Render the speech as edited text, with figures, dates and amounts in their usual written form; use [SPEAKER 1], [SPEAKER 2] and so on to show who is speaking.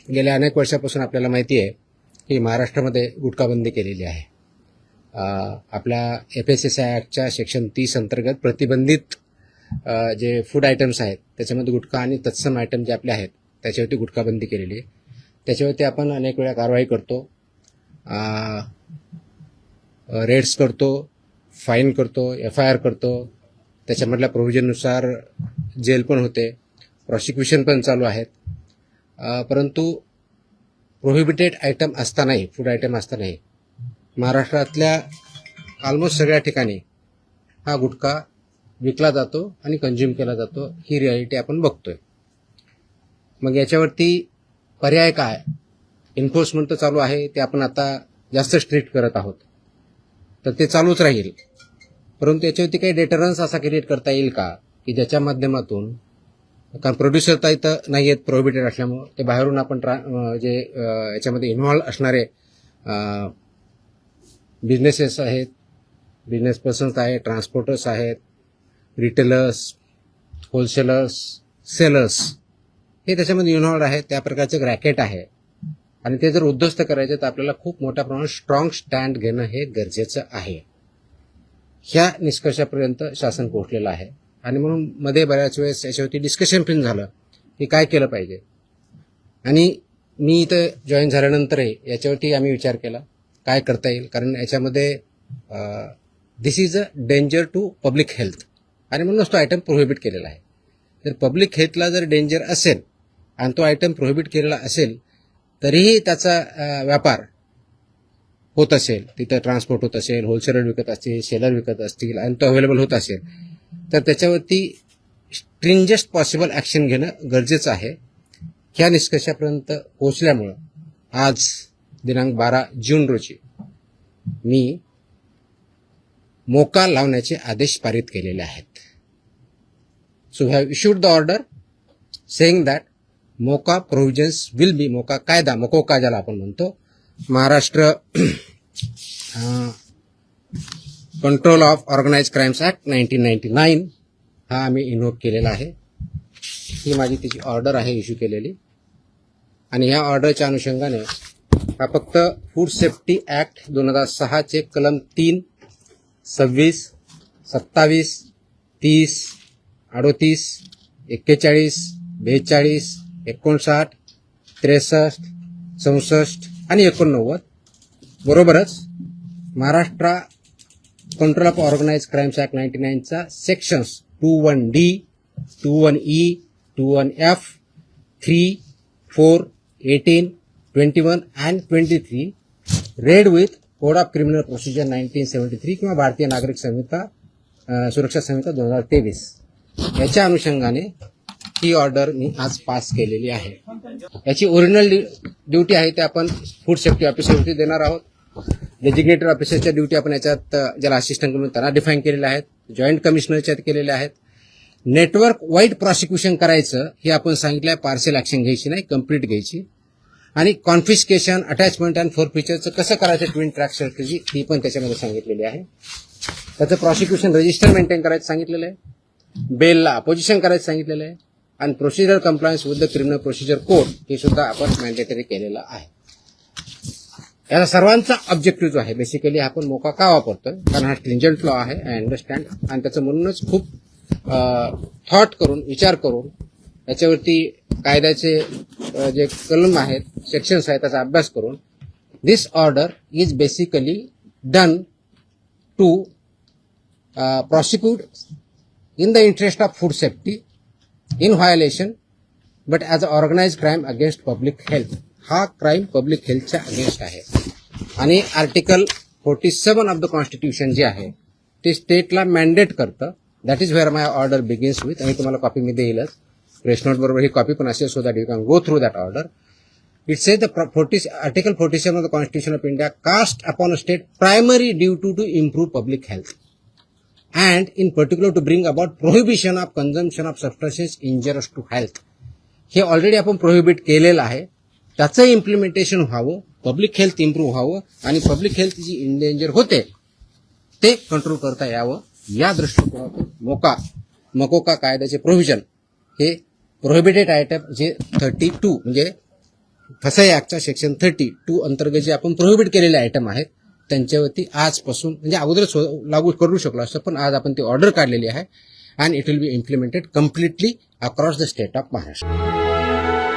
[SPEAKER 1] गेल्या अनेक वर्षापासून आपल्याला माहिती आहे की महाराष्ट्रामध्ये गुटखाबंदी केलेली आहे. आपल्या FSSAI ॲक्टच्या सेक्शन 30 अंतर्गत प्रतिबंधित जे फूड आयटम्स आहेत त्याच्यामध्ये गुटखा आणि तत्सम आयटम जे आपले आहेत त्याच्यावरती गुटखाबंदी केलेली आहे. त्याच्यावरती आपण अनेक वेळा कारवाई करतो, रेड्स करतो, फाईन करतो, FIR करतो. त्याच्यामधल्या प्रोव्हिजननुसार जेल पण होते, प्रॉसिक्युशन पण चालू आहेत. परंतु प्रोहिबिटेड आयटम असतानाही, फूड आयटम असतानाही महाराष्ट्रातल्या ऑलमोस्ट सगळ्या ठिकाणी हा गुटखा विकला जातो आणि कंझ्युम केला जातो. ही रियालिटी आपण बघतोय. मग याच्यावरती पर्याय काय? एन्फोर्समेंट तर चालू आहे, ते आपण आता जास्त स्ट्रिक्ट करत आहोत, तर ते चालूच राहील. परंतु याच्यावरती काही डेटरन्स असा क्रिएट करता येईल का की ज्याच्या माध्यमातून, कारण प्रोड्युसर तर इथं नाही आहेत प्रोहिबिटेड असल्यामुळं, ते बाहेरून आपण जे याच्यामध्ये इन्व्हॉल्व असणारे बिझनेसेस आहेत, बिझनेस पर्सन्स आहेत, ट्रान्सपोर्टर्स आहेत, रिटेलर्स, होलसेलर्स, सेलर्स, हे त्याच्यामध्ये इन्व्हॉल्व आहेत. त्या प्रकारचं रॅकेट आहे आणि ते जर उद्ध्वस्त करायचे तर आपल्याला खूप मोठ्या प्रमाणात स्ट्रॉंग स्टँड घेणं हे गरजेचं आहे. ह्या निष्कर्षापर्यंत शासन पोहोचलेलं आहे आणि म्हणून मध्ये बऱ्याच वेळेस याच्यावरती डिस्कशन पण झालं की काय केलं पाहिजे. आणि मी इथं जॉईन झाल्यानंतरही याच्यावरती आम्ही विचार केला काय करता येईल, कारण याच्यामध्ये this is a danger to public health आणि म्हणूनच तो आयटम प्रोहिबिट केलेला आहे. जर पब्लिक हेल्थला जर डेंजर असेल आणि तो आयटम प्रोहिबिट केलेला असेल तरीही त्याचा व्यापार होत असेल, तिथं ट्रान्सपोर्ट होत असेल, होलसेलर विकत असतील, सेलर विकत असतील आणि तो अवेलेबल होत असेल, तर त्याच्यावरती स्ट्रिंजेस्ट पॉसिबल ॲक्शन घेणं गरजेचं आहे. ह्या निष्कर्षापर्यंत पोहोचल्यामुळं आज दिनांक 12 जून रोजी मी मोका लावण्याचे आदेश पारित केलेले आहेत. So we have issued the order saying that MCOCA provisions will be, MCOCA कायदा, मकोका ज्याला आपण म्हणतो, Maharashtra control of organised crimes act 1999 हा आम्ही इन्व्होक केलेला आहे. ही माझी तिची ऑर्डर आहे इश्यू केलेली. आणि ह्या ऑर्डरच्या अनुषंगाने हा फक्त फूड सेफ्टी ॲक्ट 2006 चे कलम 3, 26, 27, 30, 38, 41, 42, 59, 63, 64 आणि 89 बरोबरच Maharashtra control of organised crimes act 99 चा sections 21D, 21E, 21F, 3, 4, 18, 21 and 23 read with code of criminal procedure 1973 किंवा भारतीय नागरिक संहिता सुरक्षा संहिता 2023 याच्या अनुषंगाने ही ऑर्डर मी आज पास केलेली आहे. याची ओरिजिनल ड्युटी आहे ते आपण फूड सेफ्टी ऑफिसरवरती देणार आहोत. डेजिग्नेटेड ऑफिसरच्या ड्युटी आपण याच्यात ज्याला असिस्टंट कमिशनर त्यांना डिफाईन केलेल्या आहेत, जॉईंट कमिशनरच्या केलेल्या आहेत. नेटवर्क वाईड प्रॉसिक्युशन करायचं हे आपण सांगितलं आहे, पार्सल ॲक्शन घ्यायची नाही, कंप्लीट घ्यायची. आणि कॉन्फिस्केशन, अटॅचमेंट अँड फोरफिचरचं कसं करायचं ट्विन ट्रॅक स्ट्रॅटेजी ही पण त्याच्यामध्ये सांगितलेली आहे. त्याचं प्रॉसिक्युशन रजिस्टर मेंटेन करायचं सांगितलेलं आहे, बेलला अपोजिशन करायचं सांगितलेलं आहे आणि procedure compliance with the criminal procedure code हे सुद्धा आपण मॅन्डेटरी केलेलं आहे. याचा सर्वांचा ऑब्जेक्टिव्ह जो आहे बेसिकली आपण मोका का वापरतोय, कारण हा स्ट्रिंजंट लॉ आहे, आय अंडरस्टँड, आणि त्याचं म्हणूनच खूप थॉट करून, विचार करून याच्यावरती कायद्याचे जे कलम आहेत, सेक्शन्स आहेत, त्याचा अभ्यास करून this order is basically done to prosecute in the interest of food safety in violation but as an organized crime against public health. हा क्राईम पब्लिक हेल्थच्या अगेन्स्ट आहे आणि आर्टिकल 47 ऑफ द कॉन्स्टिट्यूशन जे आहे ते स्टेटला मॅन्डेट करतं. That is where my order begins with. आणि तुम्हाला copy me देईलच, press note बरोबर ही कॉपी पण असेल, so that you can go through that order. It says the Article 47 of the Constitution of India cast upon a state primary duty to improve public health and in particular to bring about prohibition of consumption of substances injurious to health. हे already आपण prohibit केलेलं आहे, त्याचं implementation व्हावं, public health improve व्हावं आणि public health जी endanger होते ते कंट्रोल करता यावं, या दृष्टिकोनातून मकोका कायद्याचे प्रोव्हिजन हे प्रोहिबिटेड आयटम जे 32 म्हणजे फसाई ऍक्टच्या सेक्शन 32 अंतर्गत जे आपण प्रोहिबिट केलेले आयटम आहेत त्यांच्यावरती आजपासून म्हणजे अगोदर लागू करू शकलो असतं, पण आज आपण ती ऑर्डर काढलेली आहे and it will be implemented completely across the state of Maharashtra.